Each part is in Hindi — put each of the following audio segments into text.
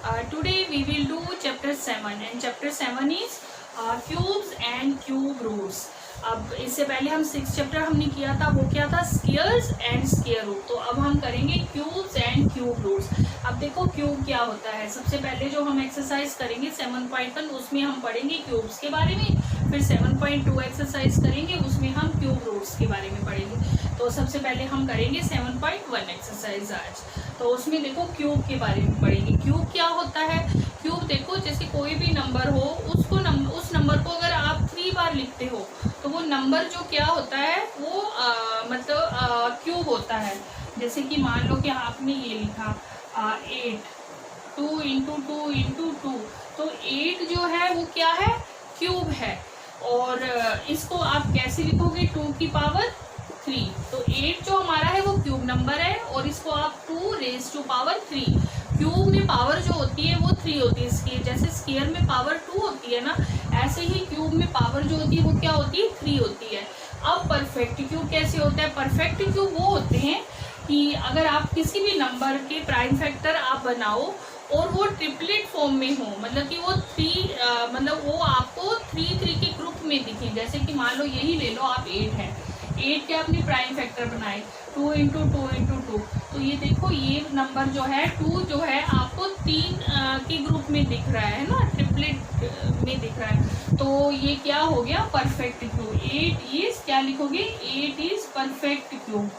Today we will do chapter 7 and chapter 7 is cubes and cube roots. अब इससे पहले हम 6 चैप्टर हमने किया था, वो क्या था, स्क्वायर्स एंड स्क्वायर रूट। तो अब हम करेंगे क्यूब्स एंड क्यूब रूट्स। अब देखो क्यूब क्या होता है। सबसे पहले जो हम एक्सरसाइज करेंगे 7.1 उसमें हम पढ़ेंगे क्यूब्स के बारे में, फिर 7.2 एक्सरसाइज करेंगे उसमें हम क्यूब रूट्स के बारे में पढ़ेंगे। तो सबसे पहले हम करेंगे 7.1 एक्सरसाइज आज। तो उसमें देखो क्यूब के बारे में पढ़ेंगे। क्यूब क्या होता है। क्यूब देखो जैसे कोई भी नंबर हो उस नंबर को अगर आप 3 बार लिखते हो तो वो नंबर जो क्या होता है वो मतलब क्यूब होता है। जैसे कि मान लो कि आपने ये लिखा 8 2 इंटू 2 इंटू 2, तो 8 जो है वो क्या है, क्यूब है। और इसको आप कैसे लिखोगे, 2 की पावर 3। तो 8 जो हमारा है वो क्यूब नंबर है और इसको आप 2 रेज़ टू पावर 3। क्यूब में पावर जो होती है वो 3 होती है। स्क्वायर जैसे स्क्वायर में पावर 2 होती है ना, ऐसे ही क्यूब में पावर जो होती है वो क्या होती है, 3 होती है। अब परफेक्ट क्यूब कैसे होता है। परफेक्ट क्यूब वो होते हैं कि अगर आप किसी भी नंबर के प्राइम फैक्टर आप बनाओ और वो ट्रिपलेट फॉर्म में हो, मतलब कि वो 3 मतलब वो आपको 3 के ग्रुप में दिखे। जैसे कि मान लो यही ले लो आप 8 है, 8 के आपने प्राइम फैक्टर बनाए 2 इंटू 2 इंटू 2, तो ये देखो ये नंबर जो है 2 जो है आपको 3 के ग्रुप में दिख रहा है ना, ट्रिपलेट में दिख रहा है। तो ये क्या हो गया, परफेक्ट क्यूब। 8 इज क्या लिखोगे, 8 is perfect cube.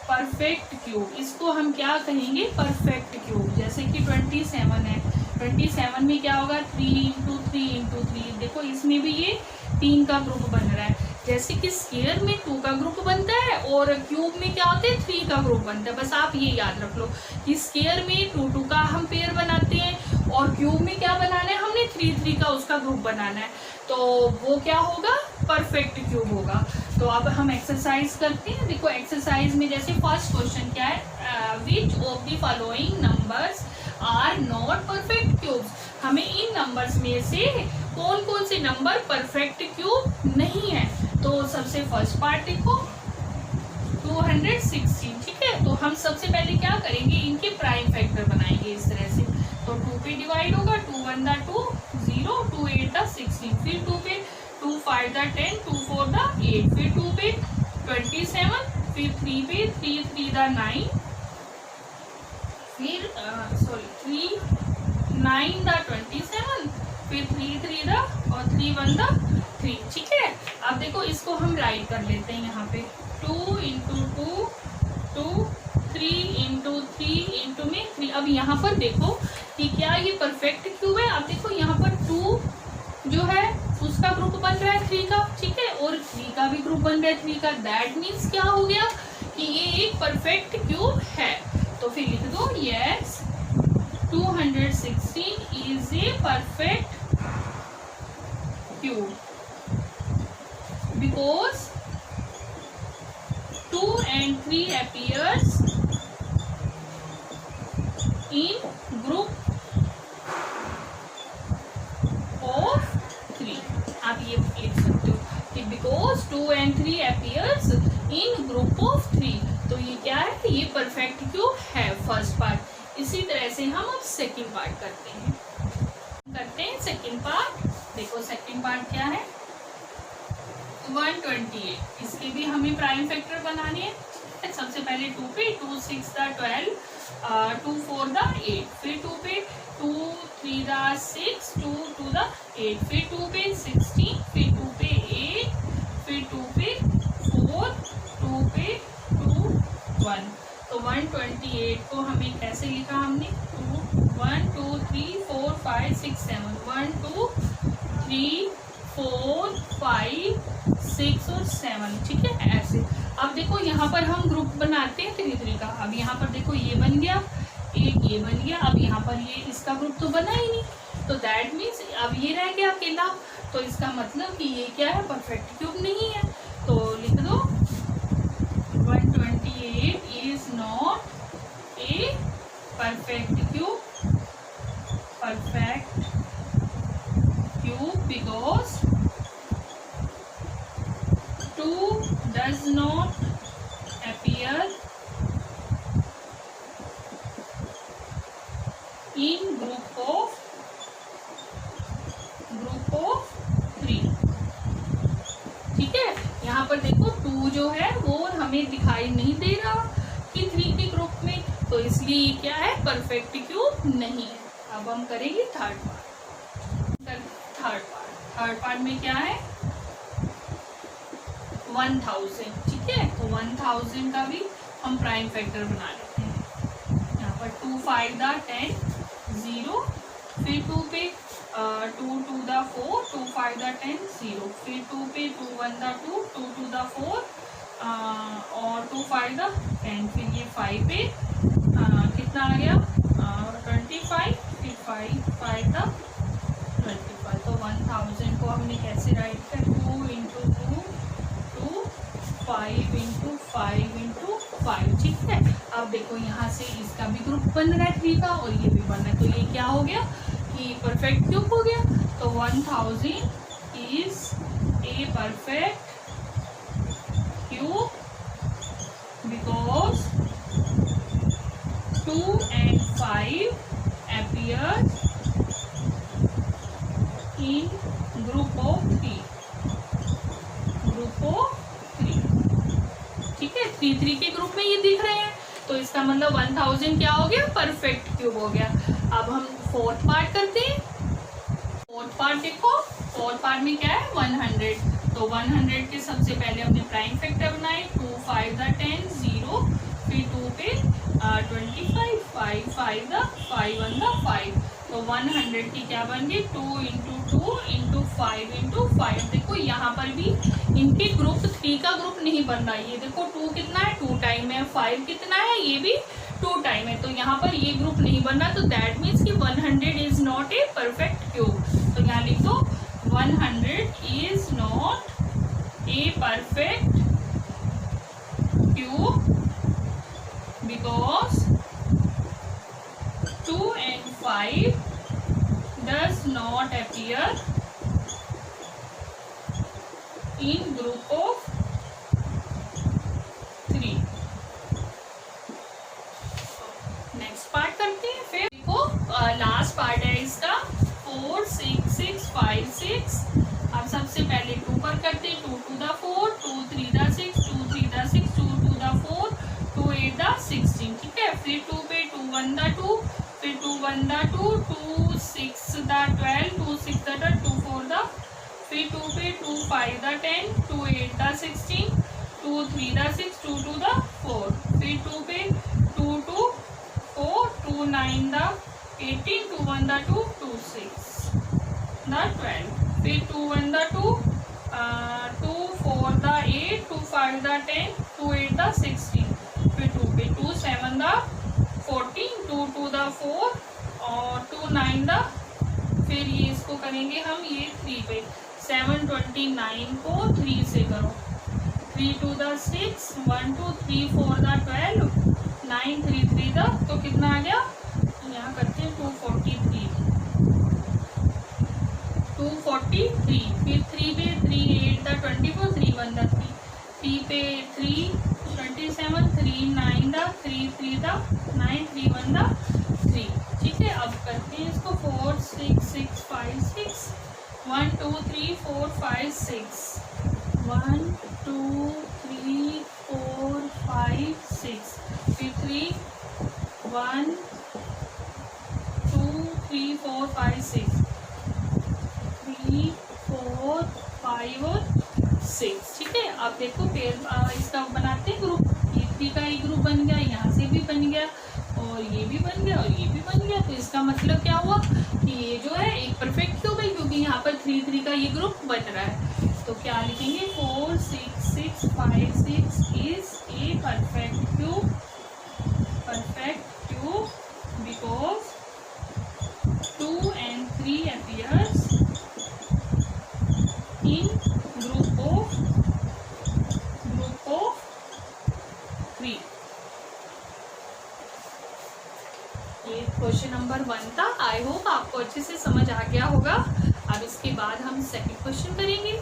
Perfect cube इसको हम क्या कहेंगे, परफेक्ट क्यूब। जैसे कि 27 है, 27 में क्या होगा, 3 इंटू 3 इंटू 3। देखो इसमें भी ये 3 का ग्रुप बन रहा है। जैसे कि स्क्वायर में 2 का ग्रुप बनता है और क्यूब में क्या होता है, 3 का ग्रुप बनता है। बस आप ये याद रख लो कि स्क्वायर में 2 का हम पेयर बनाते हैं और क्यूब में क्या बनाना है, हमने 3 का उसका ग्रुप बनाना है। तो वो क्या होगा, परफेक्ट क्यूब होगा। तो अब हम एक्सरसाइज करते हैं। देखो एक्सरसाइज में जैसे फर्स्ट क्वेश्चन क्या है, which of the following numbers are not perfect cubes. हमें इन नंबर्स में से कौन कौन से नंबर परफेक्ट क्यूब नहीं है। तो सबसे फर्स्ट पार्ट देखो 216, ठीक है। तो हम सबसे पहले क्या करेंगे, इनके प्राइम फैक्टर बनाएंगे इस तरह से। तो 2 पे डिवाइड होगा, 2 1 दा 2 0, 2 8 दा 16, फिर 2 पे 2 5 दा 10, 2 4 दा 8, फिर 2 पे 27, फिर 3 पे 3 3 दा 9, फिर 3 9 दा 27, फिर 3 3 दा और 3 1 दा 3, ठीक है। अब देखो इसको हम राइट कर लेते हैं यहाँ पे 2 इंटू 2 2 3 इंटू 3 इंटू में 3। अब यहाँ पर देखो कि क्या ये परफेक्ट क्यूब है। अब देखो यहाँ पर 2 जो है उसका ग्रुप बन रहा है 3 का, ठीक है, और 3 का भी ग्रुप बन रहा है 3 का। दैट मीन्स क्या हो गया कि ये एक परफेक्ट क्यूब है। तो फिर लिख दो yes 216 is a perfect cube because 2 and 3 appears in group of 3। आप ये लिख सकते हो कि because 2 and 3 appears in group of 3। तो ये क्या है, ये परफेक्ट क्यूब है फर्स्ट पार्ट। इसी तरह से हम अब सेकंड पार्ट करते हैं सेकंड पार्ट। देखो सेकंड पार्ट क्या है, 128। इसके भी हमें प्राइम फैक्टर बनाने हैं। सबसे पहले 2 पे 2 6 दा 12, 2 4 दा 8, फिर 2 पे 2 3 दा 6, 2 2 दा 8, फिर 2 पे 16, फिर 2 पे 8, फिर 2 पे 4, 2 पे 2 1। तो 128 को हमें कैसे लिखा हमने, 1 2 3 4 5 6 7, 1 2 3 4 5 6 और 7, ठीक है, ऐसे। अब देखो यहाँ पर हम ग्रुप बनाते हैं 3 का। अब यहाँ पर देखो ये बन गया, एक ये बन गया। अब यहाँ पर ये इसका ग्रुप तो बना ही नहीं, तो दैट मीन्स अब ये रह गया अकेला। तो इसका मतलब कि ये क्या है, परफेक्ट क्यूब नहीं है। तो लिख दो 128 is not a perfect cube because 2 does not appear in group of 3। ठीक है, यहाँ पर देखो 2 जो है वो हमें दिखाई नहीं दे रहा कि 3 के ग्रुप में, तो इसलिए ये क्या है, परफेक्ट क्यूब नहीं है। अब हम करेंगे थर्ड पार्ट में क्या है, 1000। ठीक है, तो 1000 का भी हम प्राइम फैक्टर बना लेते हैं। यहाँ पर 2 5 दा 10 0, फिर 2 पे 2 2 दा 4, 2 5 दा 10 0, फिर 2 पे 2 1 दा 2, 2 2 दा 4 और 2 5 दा 10, फिर ये 5 पे कितना आ गया 25, फिर 5 5 दा 25। तो 1000 को हमने कैसे राइट किया, 2 इंटू 2 2, 5 इंटू 5 इंटू 5। ठीक है, अब देखो यहाँ से इसका भी ग्रुप बन रहा है 3 का और ये भी बन रहा है, तो ये क्या हो गया कि परफेक्ट क्यूब हो गया। तो 1000 is a perfect cube because 2 and 5 appears in group of 3। ठीक है, 3 3 के ग्रुप में ये दिख रहे हैं, तो इसका मतलब 1000 क्या हो गया, परफेक्ट क्यूब हो गया। अब हम फोर्थ पार्ट करते हैं। फोर्थ पार्ट देखो, फोर्थ पार्ट में क्या है 100, तो 100 के सबसे पहले हमने प्राइम फैक्टर बनाए, 2 5 दा 10 0, फिर 2 पे 25, 5 5 दा 5 1 दा 5, तो 100 की क्या बन गई 2 इंटू 2 इंटू 5 इंटू 5। देखो यहाँ पर भी इनके ग्रुप 3 का ग्रुप नहीं बन रहा है, ये देखो 2 कितना है 2 टाइम है, 5 कितना है ये भी 2 टाइम है, तो यहाँ पर ये ग्रुप नहीं बन रहा, तो दैट मीन्स कि 100 is not a perfect cube. तो यहाँ लिख दो 100 is not a perfect cube because 2 and 5 does not appear in group of 3। Next part करते हैं। फिर देखो लास्ट पार्ट है इसका 4 6 6 5 6। अब सबसे पहले 2 पर करते हैं, 2 2 दा 4, 2 3 दा 6, 2 3 दा 6, 2 2 दा 4, 2 8 दा 16। ठीक है, फिर 2 पे 2 1 दा 2, फिर 2 1 दा 2, 2 6 दा 12, 2 6 दा 12, 2 4 दा, फिर 2 पे 2 5 दा 10, 2 8 दा 16, 2 3 दा 6, 2 2 दा 4, फिर 2 पे 2 2 4, 2 9 दा 18, 2 1 दा 2, 2 6 दा 12, फिर 2 1 दा 2, 2 4 दा 8, 2 5 दा 10, 2 8 दा 16, फिर 2 पे 2 7 दा 14, 2 2 दा 4 और 2 9 दा, फिर ये इसको करेंगे हम ये 3 पे 7 29 को 3 से करो, 3 2 दा 6, 1 2 3 4 दा 12, 9 3 3 दा, तो कितना आ गया यहाँ करते हैं 243, फिर 3 पे 3 8 दा 24, 3 1 दा 3, 3 पे 3 27, 3 9 दा 3 3 दा 9, 3 1 दा 3। ठीक है, अब करते हैं इसको 4 6 6 5 6, 1 2 3 4 5 6, 1 2 3 4 5 6, फिर 3 1 2 3 4 5 6, 3 4 5 और 6। ठीक है, अब देखो फिर इसका बनाते हैं ग्रुप, ये 3 का एक ग्रुप बन गया, यहाँ से भी बन गया और ये भी बन गया और ये भी बन गया, तो इसका मतलब क्या हुआ कि ये जो है एक परफेक्ट क्यूब है, क्योंकि यहाँ पर 3 3 का ये ग्रुप बन रहा है। तो क्या लिखेंगे 4 6 6 5 6 is a perfect cube because 2 and 3 appears in group of 3। ये क्वेश्चन नंबर 1 था। आई होप आपको अच्छे से समझ आ गया होगा। अब इसके बाद हम सेकंड क्वेश्चन करेंगे।